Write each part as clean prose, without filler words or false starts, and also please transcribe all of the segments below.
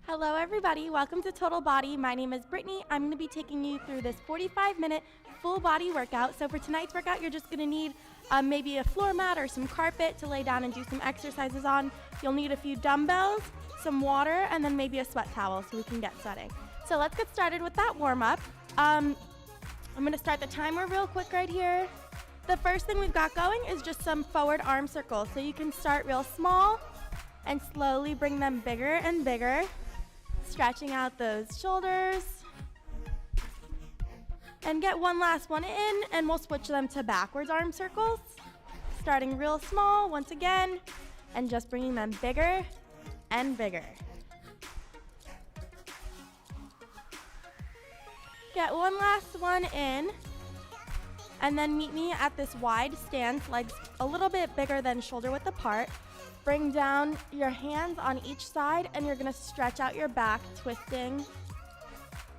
Hello everybody, welcome to Total Body. My name is Brittany. I'm going to be taking you through this 45-minute full body workout. So for tonight's workout, you're just going to need maybe a floor mat or some carpet to lay down and do some exercises on. You'll need a few dumbbells, some water, and then maybe a sweat towel so we can get sweating. So let's get started with that warm-up. I'm going to start the timer real quick right here. The first thing we've got going is just some forward arm circles. So you can start real small and slowly bring them bigger and bigger. Stretching out those shoulders. And get one last one in, and we'll switch them to backwards arm circles. Starting real small once again, and just bringing them bigger and bigger. Get one last one in, and then meet me at this wide stance, legs a little bit bigger than shoulder width apart. Bring down your hands on each side, and you're gonna stretch out your back, twisting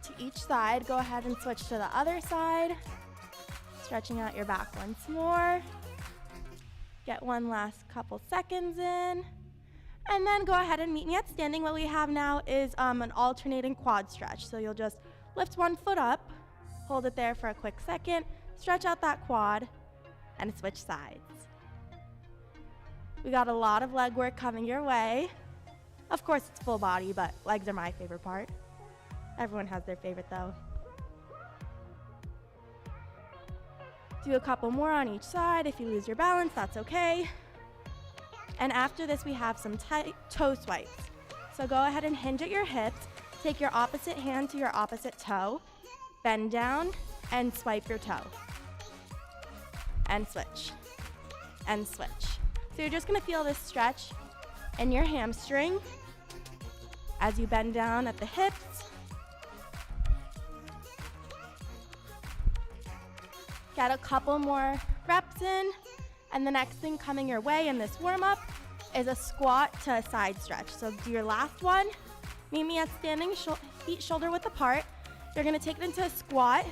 to each side. Go ahead and switch to the other side. Stretching out your back once more. Get one last couple seconds in. And then go ahead and meet me at standing. What we have now is an alternating quad stretch. So you'll just lift one foot up, hold it there for a quick second, stretch out that quad, and switch sides. We got a lot of leg work coming your way. Of course, it's full body, but legs are my favorite part. Everyone has their favorite though. Do a couple more on each side. If you lose your balance, that's okay. And after this, we have some tight toe swipes. So go ahead and hinge at your hips. Take your opposite hand to your opposite toe. Bend down and swipe your toe. And switch. And switch. So you're just gonna feel this stretch in your hamstring as you bend down at the hips. Get a couple more reps in, and the next thing coming your way in this warm-up is a squat to a side stretch. So do your last one. Meet me at standing, feet shoulder width apart. You're gonna take it into a squat,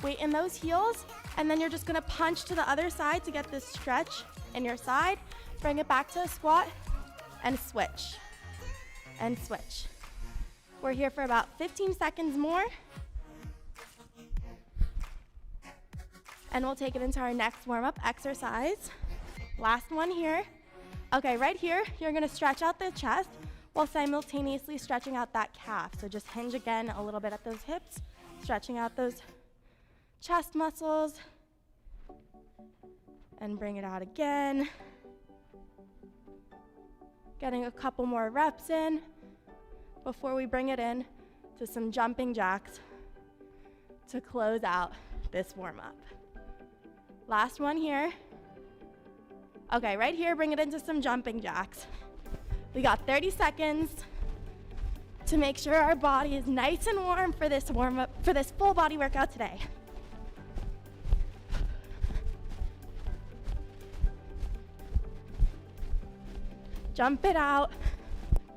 weight in those heels, and then you're just gonna punch to the other side to get this stretch in your side. Bring it back to a squat and switch. And switch. We're here for about 15 seconds more. And we'll take it into our next warm-up exercise. Last one here. Okay, right here, you're gonna stretch out the chest while simultaneously stretching out that calf. So just hinge again a little bit at those hips, stretching out those chest muscles, and bring it out again. Getting a couple more reps in before we bring it in to some jumping jacks to close out this warm-up. Last one here. Okay, right here, bring it into some jumping jacks. We got 30 seconds to make sure our body is nice and warm for this warm-up, for this full body workout today. Jump it out,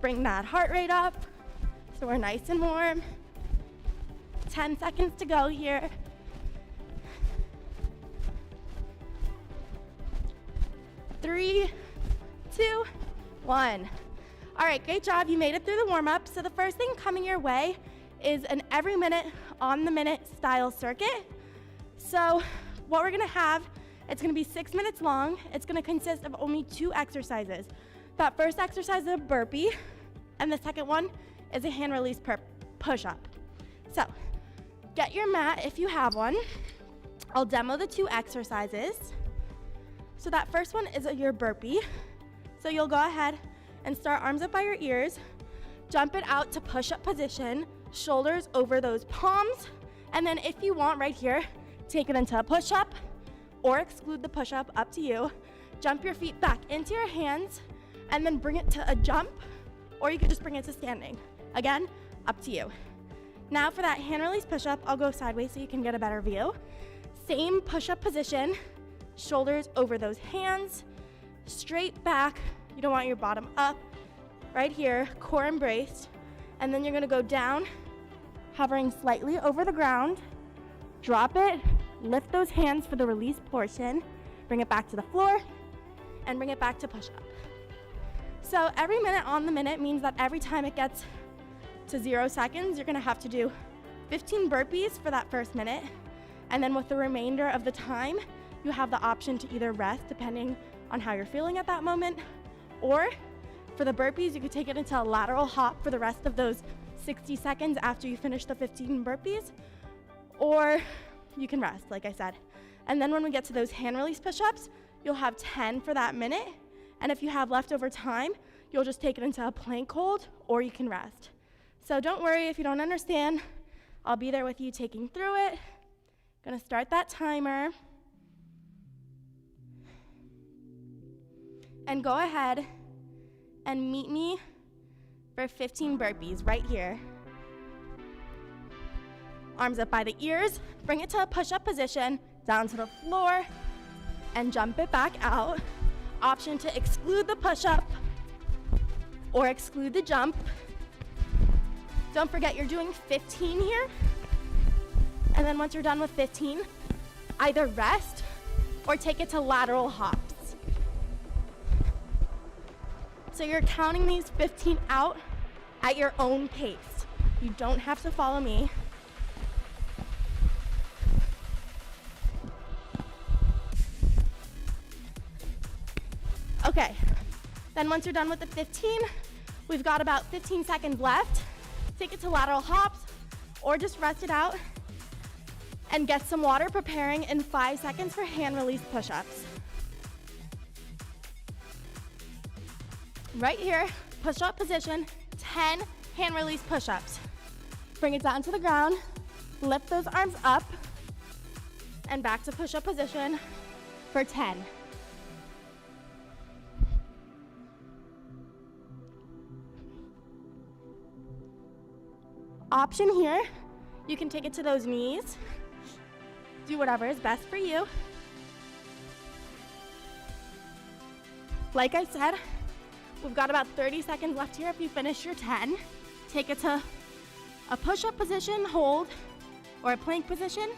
bring that heart rate up so we're nice and warm. 10 seconds to go here. 3, 2, 1. All right, great job. You made it through the warm-up. So the first thing coming your way is an every minute, on the minute style circuit. So what we're gonna have, it's gonna be 6 minutes long. It's gonna consist of only 2 exercises. That first exercise is a burpee, and the second one is a hand release push-up. So get your mat if you have one. I'll demo the 2 exercises. So that first one is your burpee. So you'll go ahead and start arms up by your ears, jump it out to push-up position, shoulders over those palms, and then if you want right here, take it into a push-up or exclude the push-up, up to you. Jump your feet back into your hands, and then bring it to a jump, or you could just bring it to standing. Again, up to you. Now for that hand release push-up, I'll go sideways so you can get a better view. Same push-up position, shoulders over those hands, straight back. You don't want your bottom up. Right here, core embraced. And then you're gonna go down, hovering slightly over the ground. Drop it, lift those hands for the release portion, bring it back to the floor, and bring it back to push-up. So every minute on the minute means that every time it gets to 0 seconds, you're gonna have to do 15 burpees for that first minute. And then with the remainder of the time, you have the option to either rest depending on how you're feeling at that moment, or for the burpees, you could take it into a lateral hop for the rest of those 60 seconds after you finish the 15 burpees, or you can rest, like I said. And then when we get to those hand release push-ups, you'll have 10 for that minute. And if you have leftover time, you'll just take it into a plank hold, or you can rest. So don't worry if you don't understand. I'll be there with you taking through it. Gonna start that timer. And go ahead and meet me for 15 burpees right here. Arms up by the ears, bring it to a push-up position, down to the floor, and jump it back out. Option to exclude the push-up or exclude the jump. Don't forget you're doing 15 here. And then once you're done with 15, either rest or take it to lateral hops. So you're counting these 15 out at your own pace. You don't have to follow me. Okay, then once you're done with the 15, we've got about 15 seconds left. Take it to lateral hops or just rest it out and get some water, preparing in 5 seconds for hand release push-ups. Right here, push-up position, 10 hand release push-ups. Bring it down to the ground, lift those arms up, and back to push-up position for 10. Option here, you can take it to those knees. Do whatever is best for you. Like I said, we've got about 30 seconds left here. If you finish your 10, take it to a push-up position, hold, or a plank position,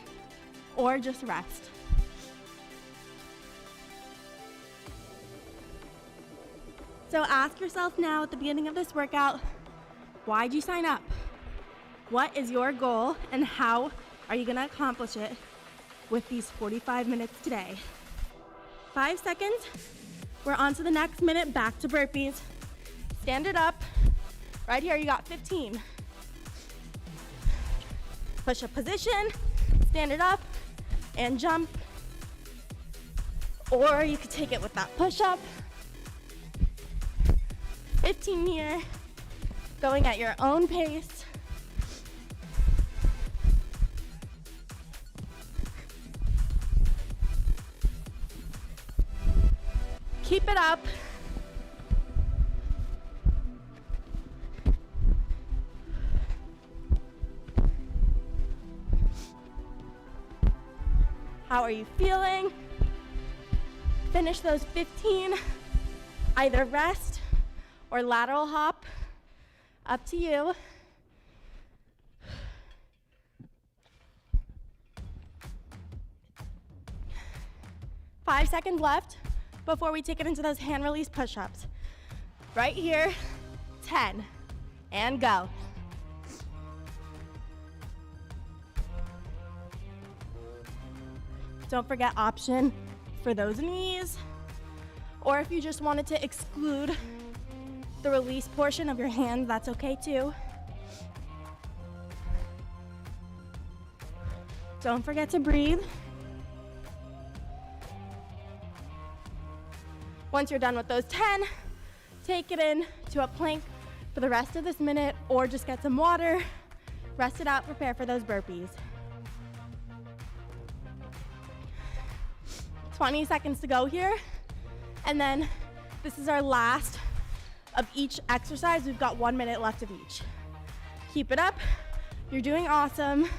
or just rest. So ask yourself now at the beginning of this workout, why'd you sign up? What is your goal, and how are you gonna accomplish it with these 45 minutes today? 5 seconds. We're on to the next minute, back to burpees. Stand it up. Right here, you got 15. Push-up position, stand it up, and jump. Or you could take it with that push-up. 15 here, going at your own pace. Keep it up. How are you feeling? Finish those 15. Either rest or lateral hop. Up to you. Five seconds left before we take it into those hand release push-ups. Right here, 10, and go. Don't forget option for those knees, or if you just wanted to exclude the release portion of your hands, that's okay too. Don't forget to breathe. Once you're done with those 10, take it in to a plank for the rest of this minute, or just get some water, rest it out, prepare for those burpees. 20 seconds to go here, and then this is our last of each exercise. We've got 1 minute left of each. Keep it up, you're doing awesome.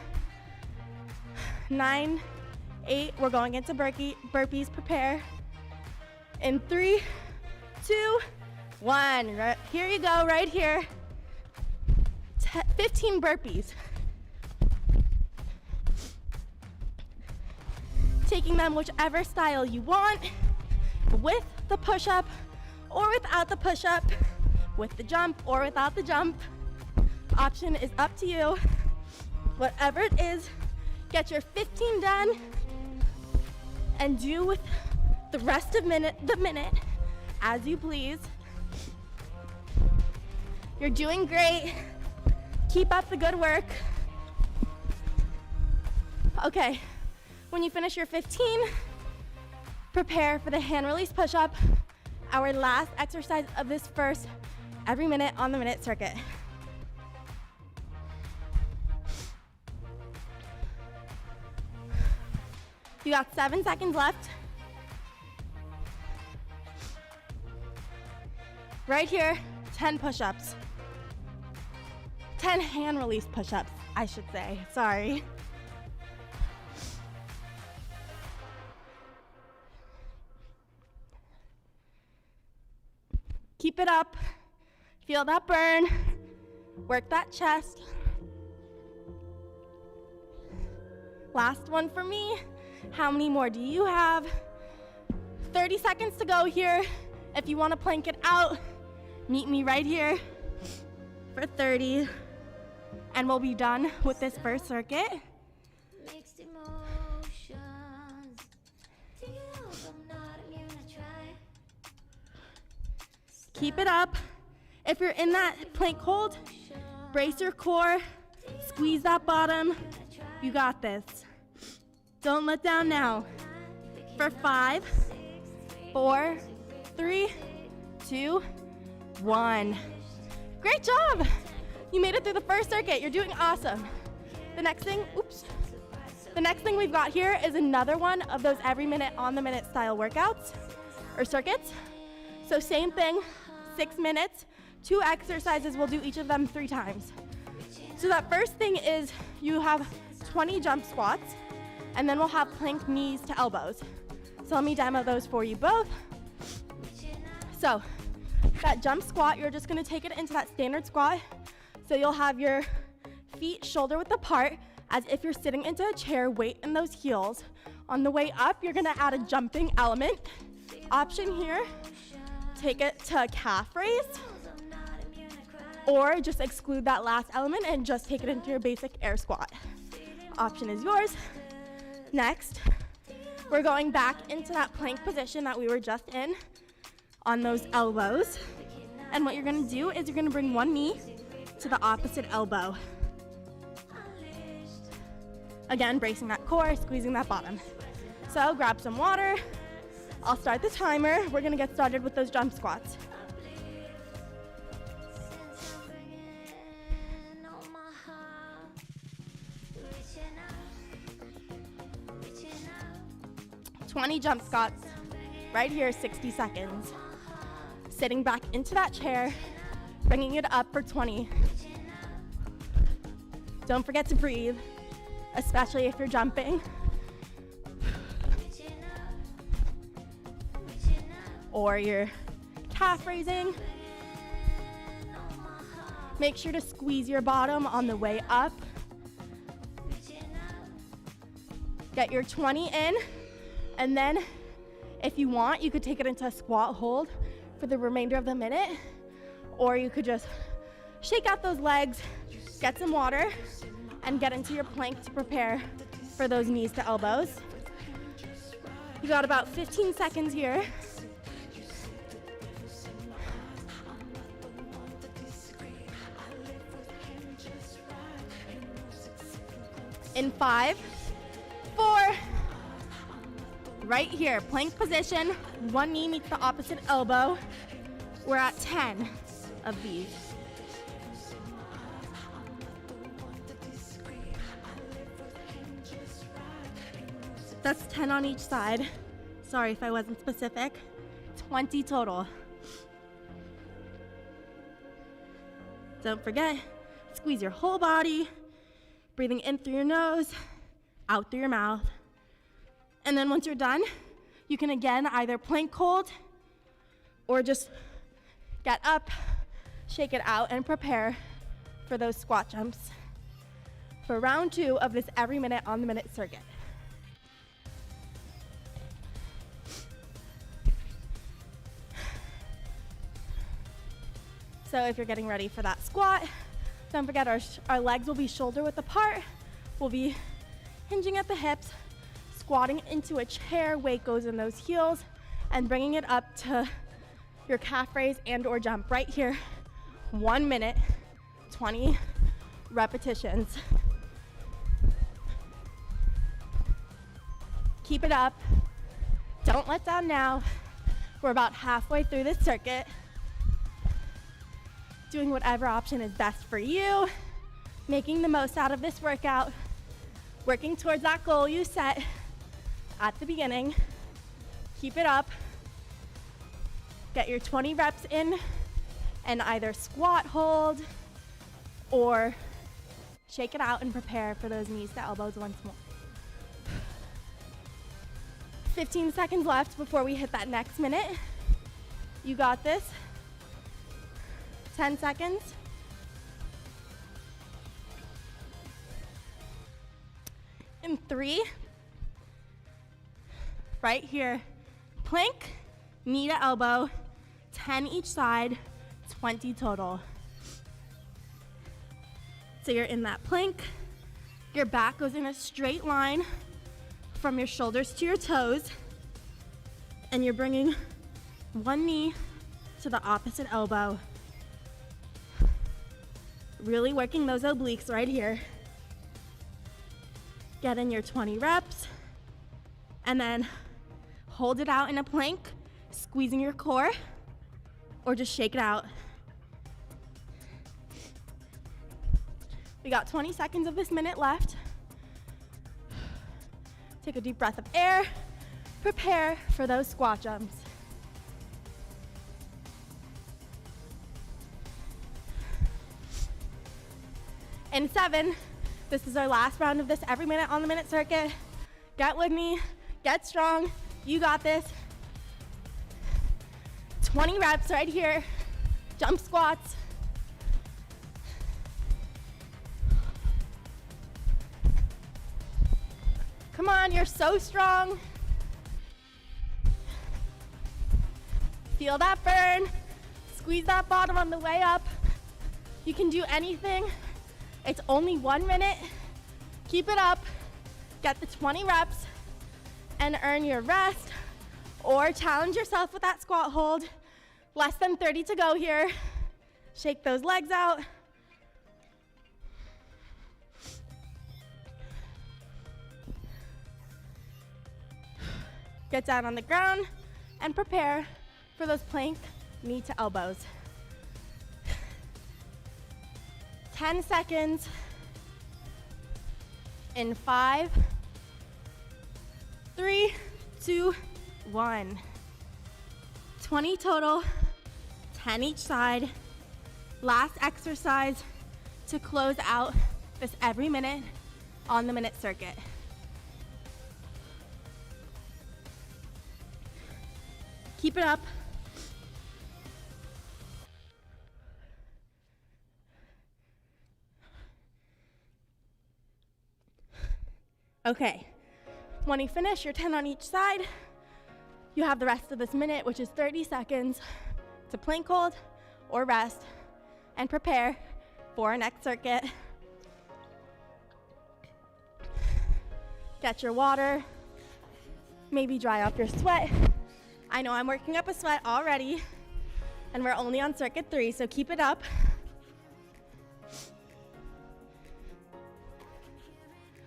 9, 8, we're going into burpees, prepare. In 3, 2, 1, here you go, right here. 15 burpees. Taking them whichever style you want, with the push-up or without the push-up, with the jump or without the jump. Option is up to you. Whatever it is, get your 15 done and do with the rest of the minute as you please. You're doing great. Keep up the good work. Okay, when you finish your 15, prepare for the hand release push-up, our last exercise of this first every minute on the minute circuit. You got 7 seconds left. Right here, 10 push-ups. 10 hand release push-ups, I should say, sorry. Keep it up, feel that burn, work that chest. Last one for me. How many more do you have? 30 seconds to go here. If you want to plank it out, meet me right here for 30, and we'll be done with this first circuit. Mixed emotions. Keep it up. If you're in that plank hold, brace your core, squeeze that bottom. You got this. Don't let down now. For 5, 4, 3, 2, 1. Great job. You made it through the first circuit. You're doing awesome. The next thing we've got here is another one of those every minute on the minute style workouts or circuits. So same thing, 6 minutes, 2 exercises. We'll do each of them 3 times. So that first thing is you have 20 jump squats, and then we'll have plank knees to elbows. So let me demo those for you both. So that jump squat, you're just gonna take it into that standard squat. So you'll have your feet shoulder width apart as if you're sitting into a chair, weight in those heels. On the way up, you're gonna add a jumping element. Option here, take it to a calf raise, or just exclude that last element and just take it into your basic air squat. Option is yours. Next, we're going back into that plank position that we were just in on those elbows. And what you're gonna do is you're gonna bring one knee to the opposite elbow. Again, bracing that core, squeezing that bottom. So grab some water. I'll start the timer. We're gonna get started with those jump squats. "20 jump squats, right here, 60 seconds. Sitting back into that chair, bringing it up for 20. Don't forget to breathe, especially if you're jumping. Or you're calf raising. Make sure to squeeze your bottom on the way up. Get your 20 in. And then, if you want, you could take it into a squat hold for the remainder of the minute, or you could just shake out those legs, get some water, and get into your plank to prepare for those knees to elbows. You got about 15 seconds here. In 5, 4, right here, plank position, one knee meets the opposite elbow. We're at 10 of these. That's 10 on each side. Sorry if I wasn't specific. 20 total. Don't forget, squeeze your whole body, breathing in through your nose, out through your mouth. And then once you're done, you can again either plank hold or just get up, shake it out, and prepare for those squat jumps for round 2 of this every minute on the minute circuit. So if you're getting ready for that squat, Don't forget our legs will be shoulder width apart. We'll be hinging at the hips, squatting into a chair, weight goes in those heels, and bringing it up to your calf raise and or jump right here. 1 minute, 20 repetitions. Keep it up. Don't let down now. We're about halfway through this circuit. Doing whatever option is best for you, making the most out of this workout, working towards that goal you set at the beginning. Keep it up. Get your 20 reps in and either squat hold or shake it out and prepare for those knees to elbows once more. 15 seconds left before we hit that next minute. You got this. 10 seconds. In 3, right here, plank, knee to elbow, 10 each side, 20 total. So you're in that plank, your back goes in a straight line from your shoulders to your toes, and you're bringing one knee to the opposite elbow. Really working those obliques right here. Get in your 20 reps, and then hold it out in a plank, squeezing your core, or just shake it out. We got 20 seconds of this minute left. Take a deep breath of air. Prepare for those squat jumps. In 7, this is our last round of this every minute on the minute circuit. Get with me, get strong, you got this. 20 reps right here, jump squats. Come on, you're so strong. Feel that burn, squeeze that bottom on the way up. You can do anything. It's only 1 minute. Keep it up. Get the 20 reps and earn your rest, or challenge yourself with that squat hold. Less than 30 to go here. Shake those legs out. Get down on the ground and prepare for those plank knee to elbows. 10 seconds. In 5, 3, 2, 1. 20 total, 10 each side. Last exercise to close out this every minute on the minute circuit. Keep it up. Okay, when you finish your 10 on each side, you have the rest of this minute, which is 30 seconds, to plank hold or rest and prepare for our next circuit. Get your water, maybe dry off your sweat. I know I'm working up a sweat already, and we're only on circuit 3, so keep it up.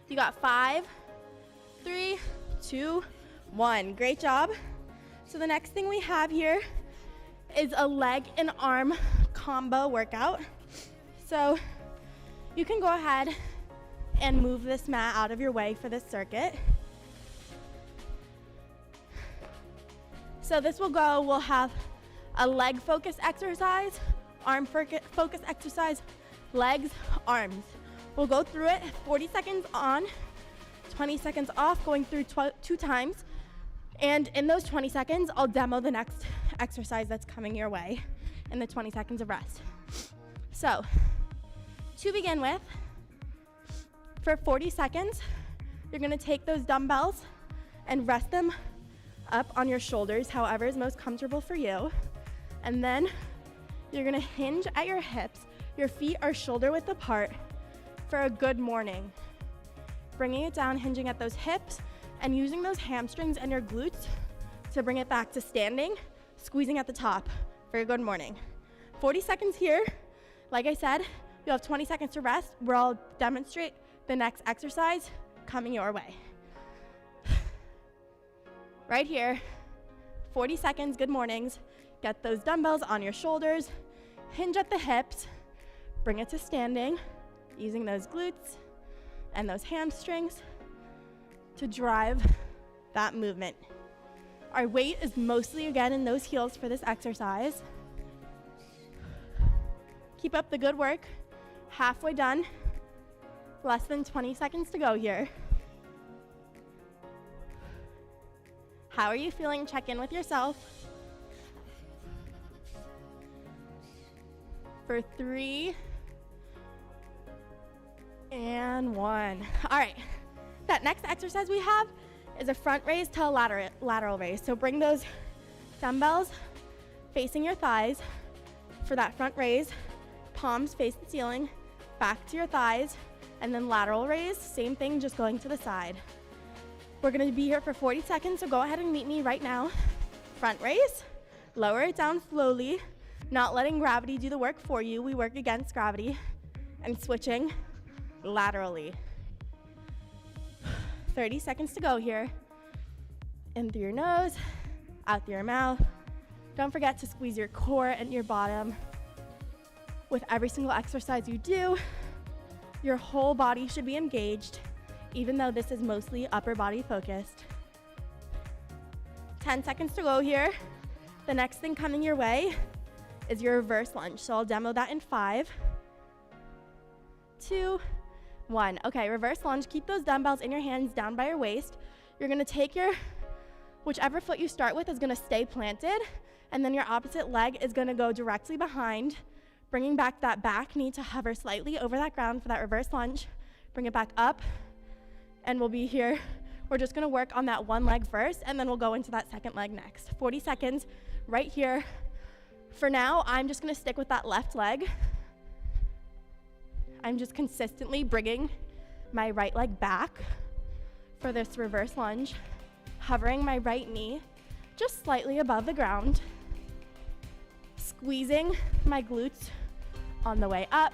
You got 5, 3, 2, 1. Great job. So the next thing we have here is a leg and arm combo workout. So you can go ahead and move this mat out of your way for this circuit. So this we'll have a leg focus exercise, arm focus exercise, legs, arms. We'll go through it 40 seconds on, 20 seconds off, going through 2 times. And in those 20 seconds, I'll demo the next exercise that's coming your way in the 20 seconds of rest. So, to begin with, for 40 seconds, you're gonna take those dumbbells and rest them up on your shoulders, however is most comfortable for you. And then You're gonna hinge at your hips. Your feet are shoulder width apart for a good morning. Bringing it down, hinging at those hips, and using those hamstrings and your glutes to bring it back to standing, squeezing at the top for a good morning. 40 seconds here. Like I said, you'll have 20 seconds to rest, where I'll demonstrate the next exercise coming your way. Right here, 40 seconds, good mornings. Get those dumbbells on your shoulders, hinge at the hips, bring it to standing, using those glutes and those hamstrings to drive that movement. Our weight is mostly, again, in those heels for this exercise. Keep up the good work. Halfway done. Less than 20 seconds to go here. How are you feeling? Check in with yourself. For 3 and 1. All right, that next exercise we have is a front raise to a lateral raise. So bring those dumbbells facing your thighs for that front raise. Palms face the ceiling, back to your thighs, and then lateral raise. Same thing, just going to the side. We're gonna be here for 40 seconds, so go ahead and meet me right now. Front raise, lower it down slowly, not letting gravity do the work for you. We work against gravity, and switching laterally. 30 seconds to go here. In through your nose, out through your mouth. Don't forget to squeeze your core and your bottom. With every single exercise you do, your whole body should be engaged, even though this is mostly upper body focused. 10 seconds to go here. The next thing coming your way is your reverse lunge. So I'll demo that in 5, 2, 1. Okay, reverse lunge. Keep those dumbbells in your hands down by your waist. You're gonna take whichever foot you start with is gonna stay planted, and then your opposite leg is gonna go directly behind, bringing back that back knee to hover slightly over that ground for that reverse lunge. Bring it back up, and we'll be here. We're just gonna work on that one leg first, and then we'll go into that second leg next. 40 seconds right here. For now, I'm just gonna stick with that left leg. I'm just consistently bringing my right leg back for this reverse lunge, hovering my right knee just slightly above the ground, squeezing my glutes on the way up.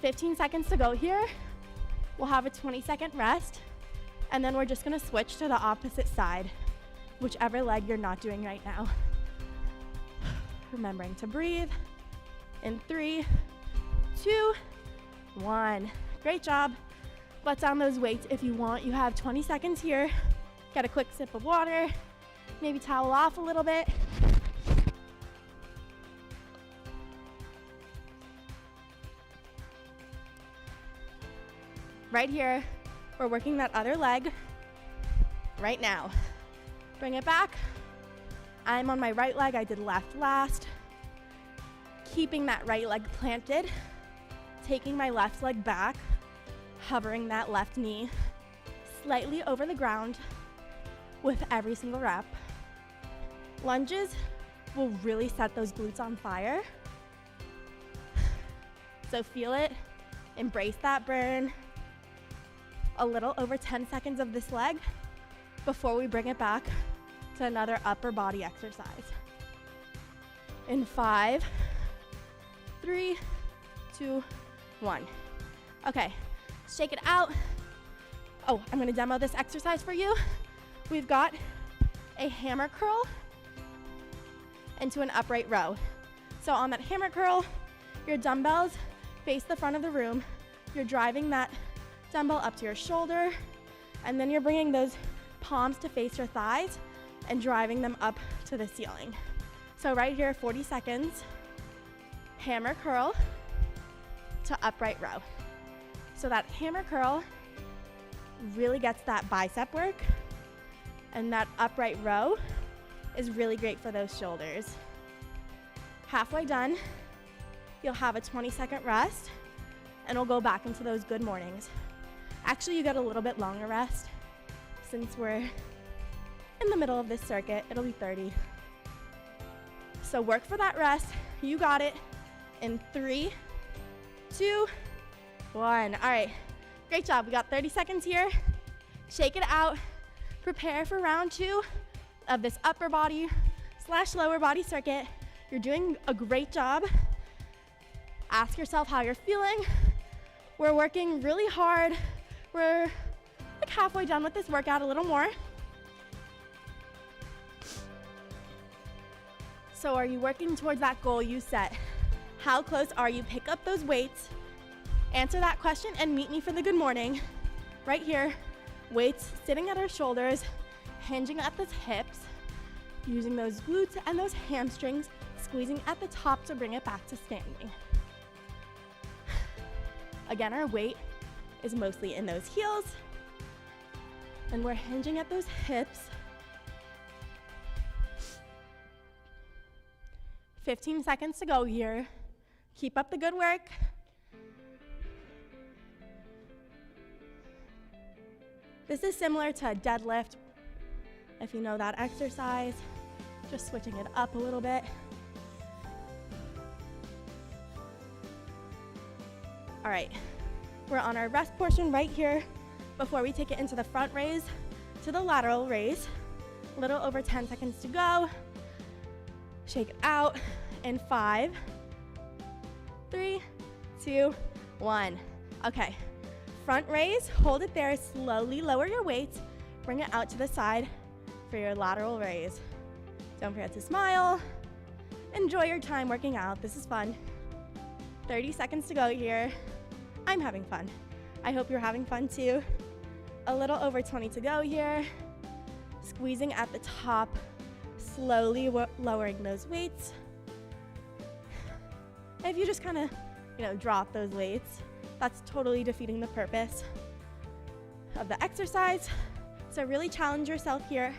15 seconds to go here. We'll have a 20-second rest, and then we're just gonna switch to the opposite side, whichever leg you're not doing right now. Remembering to breathe. In 3, 2, 1. Great job. Let down those weights if you want. You have 20 seconds here. Get a quick sip of water, maybe towel off a little bit. Right here, we're working that other leg right now. Bring it back. I'm on my right leg, I did left last. Keeping that right leg planted, taking my left leg back, hovering that left knee slightly over the ground with every single rep. Lunges will really set those glutes on fire. So feel it, embrace that burn. A little over 10 seconds of this leg before we bring it back to another upper body exercise. In 5, 3, 2, 1. Okay, shake it out. Oh, I'm gonna demo this exercise for you. We've got a hammer curl into an upright row. So on that hammer curl, your dumbbells face the front of the room. You're driving that dumbbell up to your shoulder, and then you're bringing those palms to face your thighs and driving them up to the ceiling. So right here, 40 seconds, hammer curl to upright row. So that hammer curl really gets that bicep work, and that upright row is really great for those shoulders. Halfway done, you'll have a 20-second rest, and we'll go back into those good mornings. Actually, you get a little bit longer rest since we're in the middle of this circuit. It'll be 30. So work for that rest. You got it. In 3, 2, 1. All right, great job. We got 30 seconds here. Shake it out. Prepare for round 2 of this upper body / lower body circuit. You're doing a great job. Ask yourself how you're feeling. We're working really hard. We're like halfway done with this workout, a little more. So are you working towards that goal you set? How close are you? Pick up those weights. Answer that question and meet me for the good morning. Right here, weights sitting at our shoulders, hinging at the hips, using those glutes and those hamstrings, squeezing at the top to bring it back to standing. Again, our weight is mostly in those heels, and we're hinging at those hips. 15 seconds to go here. Keep up the good work. This is similar to a deadlift, if you know that exercise. Just switching it up a little bit. All right, we're on our rest portion right here before we take it into the front raise to the lateral raise. A little over 10 seconds to go. Shake it out in 5, 3, 2, 1. Okay, front raise, hold it there, slowly lower your weights, bring it out to the side for your lateral raise. Don't forget to smile. Enjoy your time working out, this is fun. 30 seconds to go here. I'm having fun. I hope you're having fun too. A little over 20 to go here. Squeezing at the top, slowly lowering those weights. If you just kind of, drop those weights, that's totally defeating the purpose of the exercise. So really challenge yourself here.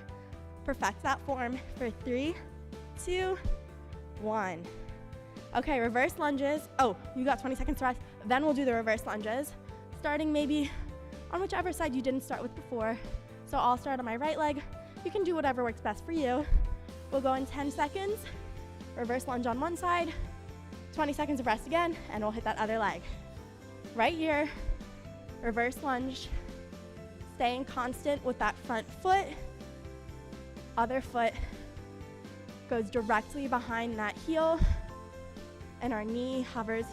Perfect that form for 3, 2, 1. Okay, reverse lunges. Oh, you got 20 seconds to rest. Then we'll do the reverse lunges, starting maybe on whichever side you didn't start with before. So I'll start on my right leg. You can do whatever works best for you. We'll go in 10 seconds, reverse lunge on one side, 20 seconds of rest again, and we'll hit that other leg. Right here, reverse lunge, staying constant with that front foot. Other foot goes directly behind that heel, and our knee hovers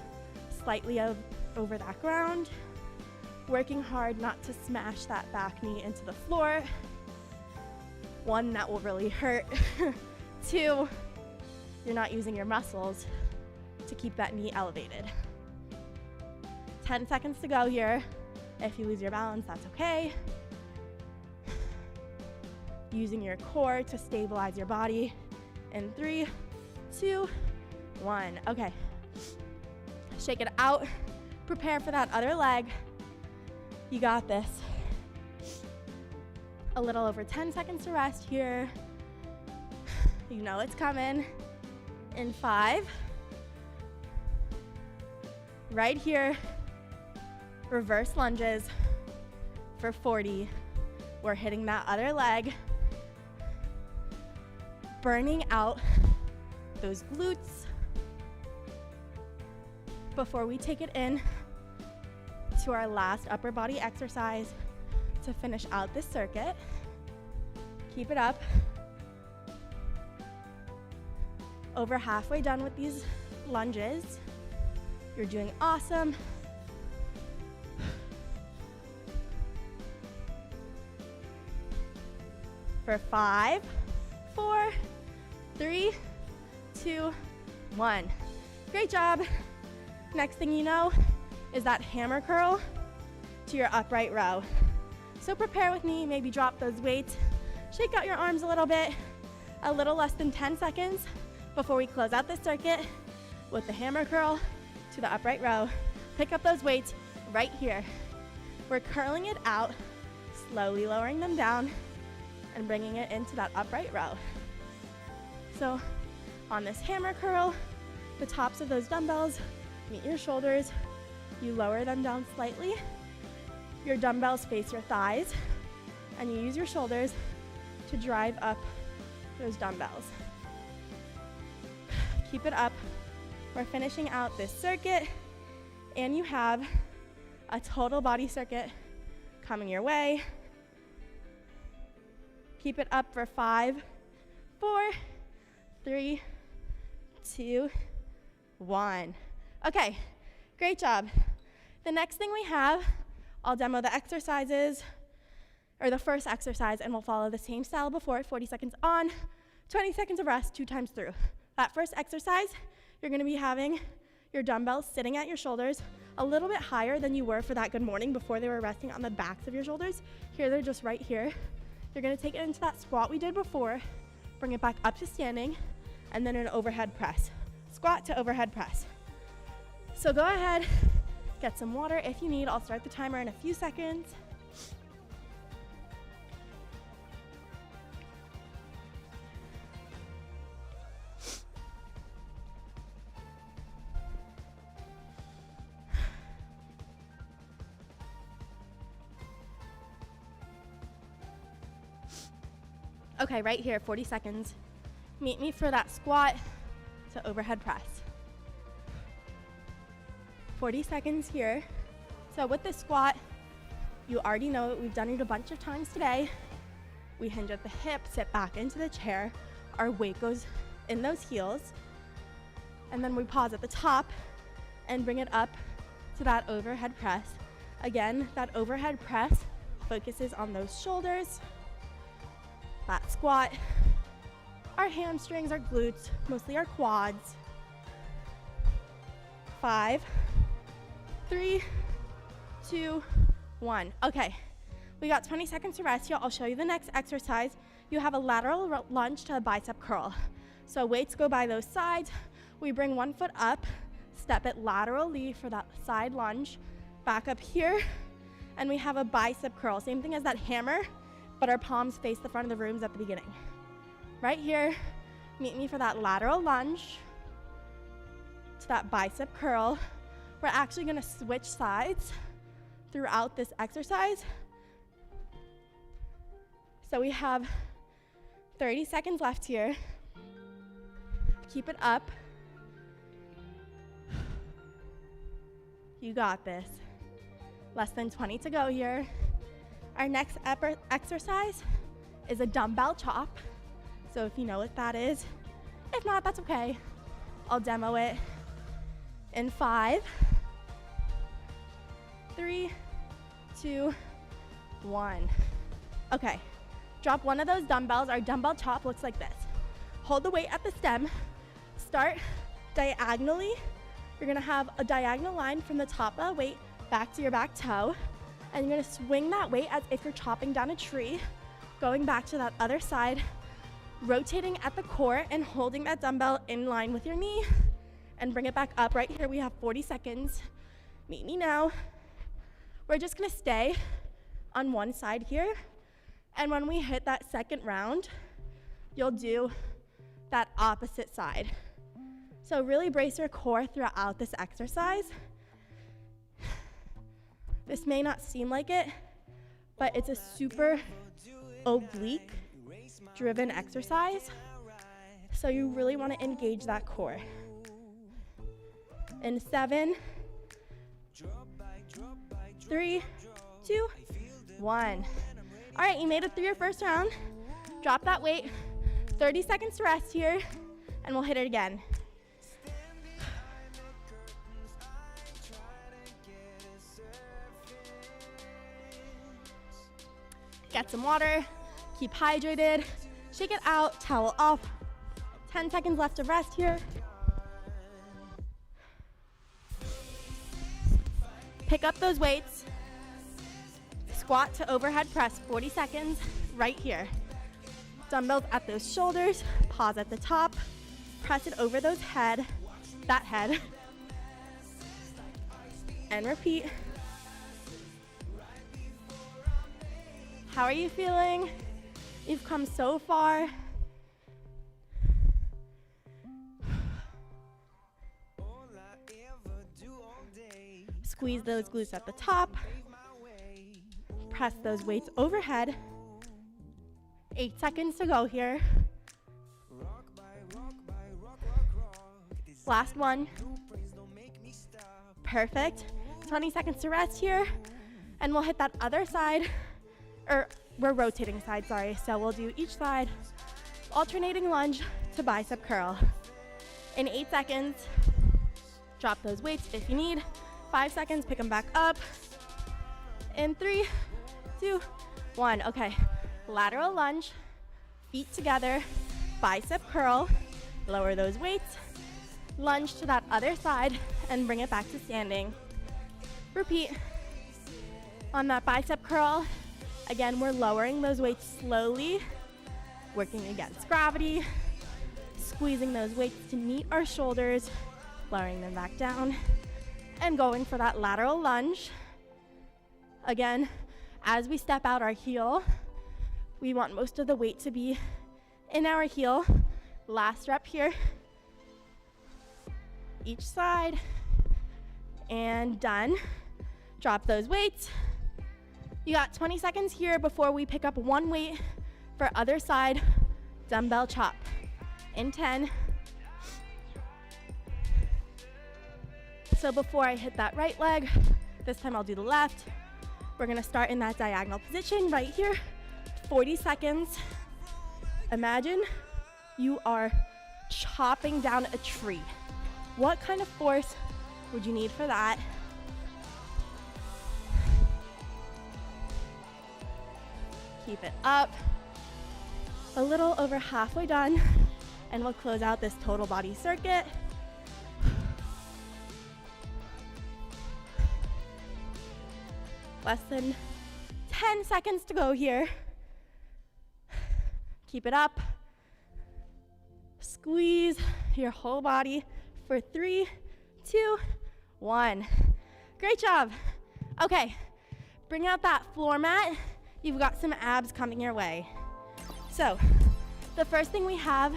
slightly over that ground. Working hard not to smash that back knee into the floor. 1, that will really hurt. 2, you're not using your muscles to keep that knee elevated. 10 seconds to go here. If you lose your balance, that's okay. Using your core to stabilize your body. In 3, 2, 1. Okay. Shake it out. Prepare for that other leg. You got this. A little over 10 seconds to rest here. You know it's coming. In 5. Right here. Reverse lunges for 40. We're hitting that other leg. Burning out those glutes before we take it in to our last upper body exercise to finish out this circuit. Keep it up. Over halfway done with these lunges. You're doing awesome. For 5, 4, 3, 2, 1. Great job. Next thing you know is that hammer curl to your upright row. So prepare with me, maybe drop those weights, shake out your arms a little bit, a little less than 10 seconds before we close out this circuit with the hammer curl to the upright row. Pick up those weights right here. We're curling it out, slowly lowering them down and bringing it into that upright row. So on this hammer curl, the tops of those dumbbells meet your shoulders. You lower them down slightly. Your dumbbells face your thighs, and you use your shoulders to drive up those dumbbells. Keep it up. We're finishing out this circuit, and you have a total body circuit coming your way. Keep it up for 5, 4, 3, 2, 1. Okay, great job. The next thing we have, I'll demo the exercises, or the first exercise, and we'll follow the same style before, 40 seconds on, 20 seconds of rest, 2 times through. That first exercise, you're gonna be having your dumbbells sitting at your shoulders a little bit higher than you were for that good morning before they were resting on the backs of your shoulders. Here, they're just right here. You're gonna take it into that squat we did before, bring it back up to standing, and then an overhead press. Squat to overhead press. So go ahead, get some water if you need. I'll start the timer in a few seconds. Okay, right here, 40 seconds. Meet me for that squat to overhead press. 40 seconds here. So with this squat, you already know it. We've done it a bunch of times today. We hinge at the hip, sit back into the chair. Our weight goes in those heels. And then we pause at the top and bring it up to that overhead press. Again, that overhead press focuses on those shoulders. That squat, our hamstrings, our glutes, mostly our quads. 5, 3, 2, 1. Okay, we got 20 seconds to rest here. I'll show you the next exercise. You have a lateral lunge to a bicep curl. So weights go by those sides. We bring one foot up, step it laterally for that side lunge, back up here, and we have a bicep curl. Same thing as that hammer, but our palms face the front of the rooms at the beginning. Right here, meet me for that lateral lunge to that bicep curl. We're actually gonna switch sides throughout this exercise. So we have 30 seconds left here. Keep it up. You got this. Less than 20 to go here. Our next exercise is a dumbbell chop. So if you know what that is, if not, that's okay. I'll demo it in 5, 3, 2, 1. Okay, drop one of those dumbbells. Our dumbbell chop looks like this. Hold the weight at the stem. Start diagonally. You're gonna have a diagonal line from the top of the weight back to your back toe. And you're gonna swing that weight as if you're chopping down a tree, going back to that other side, rotating at the core and holding that dumbbell in line with your knee, and bring it back up. Right here, we have 40 seconds. Meet me now. We're just gonna stay on one side here, and when we hit that second round, you'll do that opposite side. So really brace your core throughout this exercise. This may not seem like it, but it's a super oblique driven exercise. So you really want to engage that core. In 7, 3, 2, 1. All right, you made it through your first round. Drop that weight. 30 seconds to rest here, and we'll hit it again. Get some water, keep hydrated, shake it out, towel off. 10 seconds left of rest here. Pick up those weights. Squat to overhead press, 40 seconds, right here. Dumbbells at those shoulders, pause at the top, press it over that head, and repeat. How are you feeling? You've come so far. Squeeze those glutes at the top. Press those weights overhead. 8 seconds to go here. Last one. Perfect. 20 seconds to rest here. And we'll hit that other side, or we're rotating side, sorry. So we'll do each side, alternating lunge to bicep curl. In 8 seconds, drop those weights if you need. 5 seconds, pick them back up. In 3, 2, 1. Okay, lateral lunge, feet together, bicep curl, lower those weights, lunge to that other side, and bring it back to standing. Repeat. On that bicep curl, again, we're lowering those weights slowly, working against gravity, squeezing those weights to meet our shoulders, lowering them back down, and going for that lateral lunge. Again, as we step out our heel, we want most of the weight to be in our heel. Last rep here. Each side, and done. Drop those weights. You got 20 seconds here before we pick up one weight for other side dumbbell chop. In 10. So before I hit that right leg, this time I'll do the left. We're gonna start in that diagonal position right here. 40 seconds. Imagine you are chopping down a tree. What kind of force would you need for that? Keep it up. A little over halfway done, and we'll close out this total body circuit. Less than 10 seconds to go here. Keep it up. Squeeze your whole body for 3, 2, 1. Great job. Okay, bring out that floor mat. You've got some abs coming your way. So, the first thing we have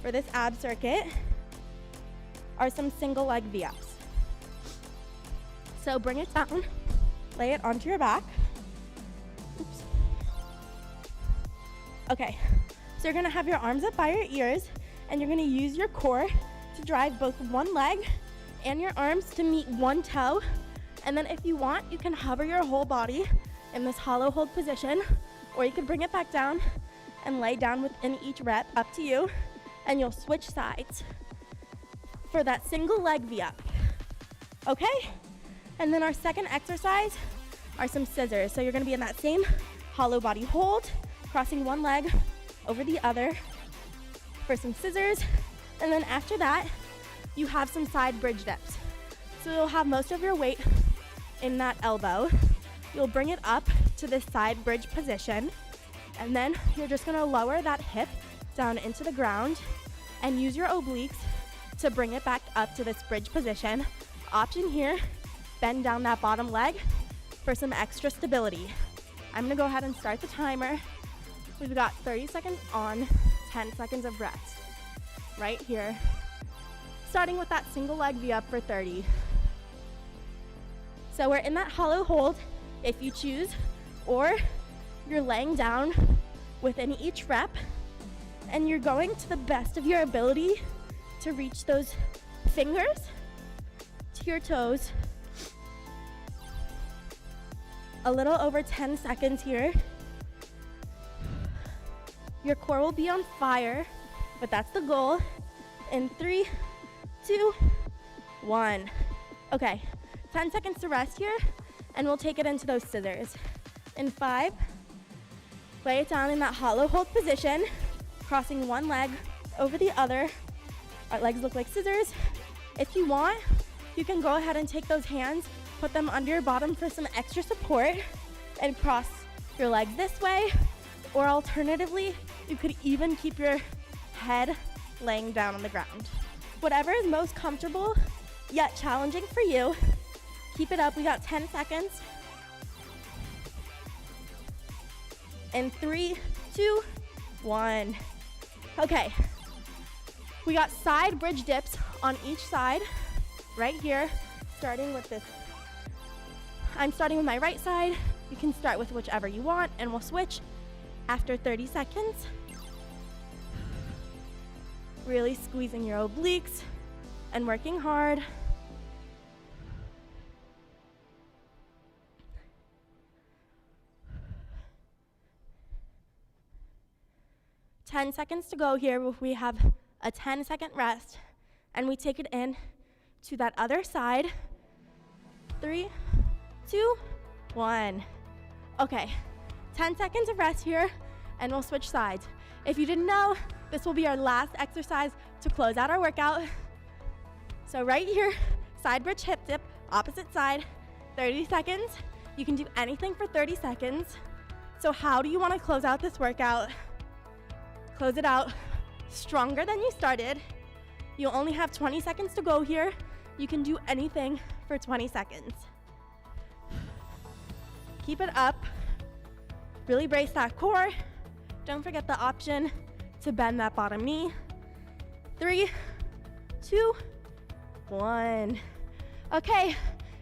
for this ab circuit are some single leg V-ups. So bring it down, lay it onto your back. Oops. Okay, so you're gonna have your arms up by your ears, and you're gonna use your core to drive both one leg and your arms to meet one toe. And then if you want, you can hover your whole body in this hollow hold position, or you can bring it back down and lay down within each rep, up to you, and you'll switch sides for that single leg V-up. Okay? And then our second exercise are some scissors. So you're gonna be in that same hollow body hold, crossing one leg over the other for some scissors. And then after that, you have some side bridge dips. So you'll have most of your weight in that elbow. You'll bring it up to this side bridge position, and then you're just gonna lower that hip down into the ground and use your obliques to bring it back up to this bridge position. Option here, bend down that bottom leg for some extra stability. I'm gonna go ahead and start the timer. We've got 30 seconds on, 10 seconds of rest. Right here. Starting with that single leg V-up for 30. So we're in that hollow hold if you choose, or you're laying down within each rep, and you're going to the best of your ability to reach those fingers to your toes. A little over 10 seconds here. Your core will be on fire, but that's the goal. In 3, 2, 1. Okay, 10 seconds to rest here, and we'll take it into those scissors. In 5, lay it down in that hollow hold position, crossing one leg over the other. Our legs look like scissors. If you want, you can go ahead and take those hands, put them under your bottom for some extra support, and cross your legs this way. Or alternatively, you could even keep your head laying down on the ground. Whatever is most comfortable, yet challenging for you. Keep it up. We got 10 seconds. In 3, 2, 1. Okay. We got side bridge dips on each side, right here, starting with this. I'm starting with my right side. You can start with whichever you want, and we'll switch after 30 seconds. Really squeezing your obliques and working hard. Ten seconds to go here. We have a 10-second rest, and we take it in to that other side. 3, 2, 1. Okay, 10 seconds of rest here, and we'll switch sides. If you didn't know, this will be our last exercise to close out our workout. So right here, side bridge hip dip, opposite side, 30 seconds. You can do anything for 30 seconds. So how do you want to close out this workout? Close it out stronger than you started. You only have 20 seconds to go here. You can do anything for 20 seconds. Keep it up. Really brace that core. Don't forget the option to bend that bottom knee. 3, 2, 1. Okay,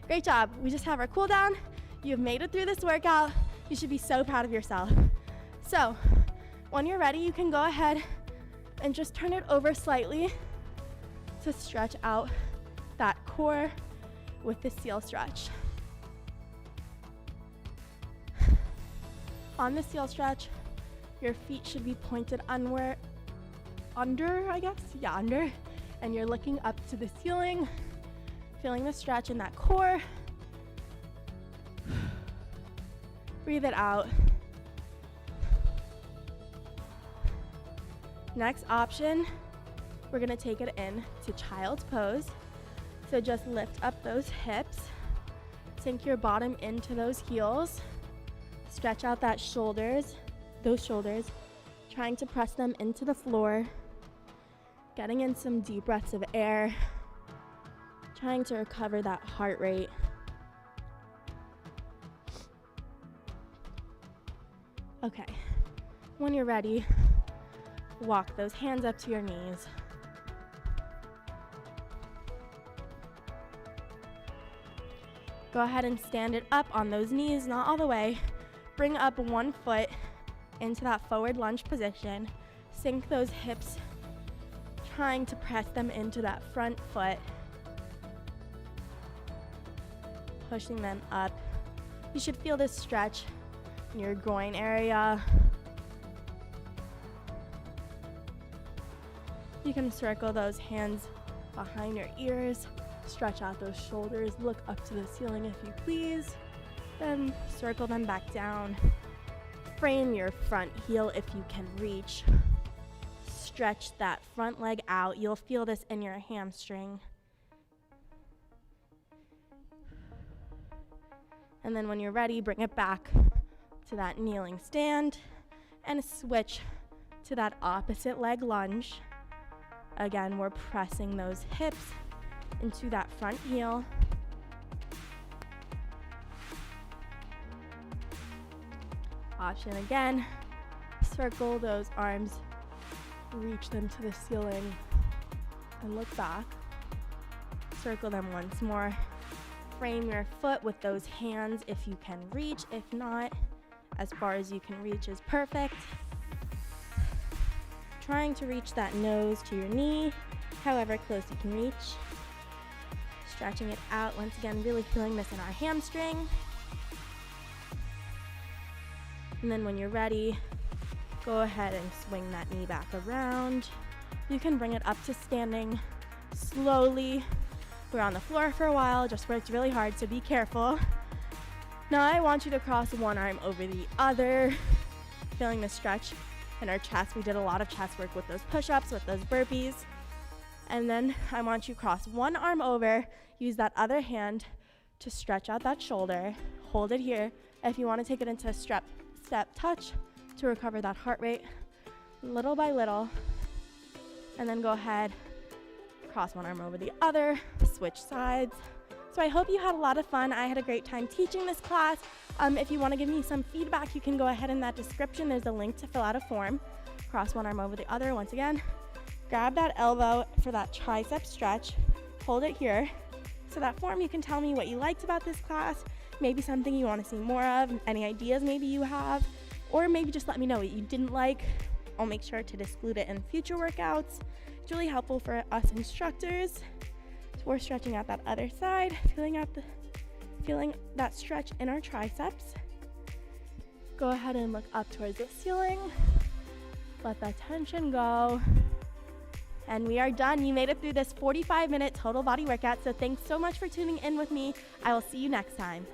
great job. We just have our cool down. You've made it through this workout. You should be so proud of yourself. So, when you're ready, you can go ahead and just turn it over slightly to stretch out that core with the seal stretch. On the seal stretch, your feet should be pointed under, and you're looking up to the ceiling, feeling the stretch in that core. Breathe it out. Next option, we're gonna take it in to child's pose. So just lift up those hips, sink your bottom into those heels, stretch out those shoulders, trying to press them into the floor, getting in some deep breaths of air, trying to recover that heart rate. Okay, when you're ready, walk those hands up to your knees. Go ahead and stand it up on those knees, not all the way. Bring up one foot into that forward lunge position. Sink those hips, trying to press them into that front foot. Pushing them up. You should feel this stretch in your groin area. You can circle those hands behind your ears, stretch out those shoulders, look up to the ceiling if you please, then circle them back down. Frame your front heel if you can reach. Stretch that front leg out. You'll feel this in your hamstring. And then when you're ready, bring it back to that kneeling stand and switch to that opposite leg lunge. Again, we're pressing those hips into that front heel. Option again, circle those arms, reach them to the ceiling, and look back. Circle them once more. Frame your foot with those hands if you can reach. If not, as far as you can reach is perfect. Trying to reach that nose to your knee, however close you can reach. Stretching it out, once again, really feeling this in our hamstring. And then when you're ready, go ahead and swing that knee back around. You can bring it up to standing slowly. We're on the floor for a while, just worked really hard, so be careful. Now I want you to cross one arm over the other, feeling the stretch in our chest. We did a lot of chest work with those push-ups, with those burpees. And then I want you to cross one arm over, use that other hand to stretch out that shoulder. Hold it here. If you want to take it into a step touch to recover that heart rate, little by little. And then go ahead, cross one arm over the other, switch sides. So I hope you had a lot of fun. I had a great time teaching this class. If you want to give me some feedback, you can go ahead in that description. There's a link to fill out a form. Cross one arm over the other once again. Grab that elbow for that tricep stretch. Hold it here. So that form, you can tell me what you liked about this class, maybe something you want to see more of, any ideas maybe you have, or maybe just let me know what you didn't like. I'll make sure to exclude it in future workouts. It's really helpful for us instructors. We're stretching out that other side, feeling that stretch in our triceps. Go ahead and look up towards the ceiling. Let that tension go. And we are done. You made it through this 45-minute total body workout, so thanks so much for tuning in with me. I will see you next time.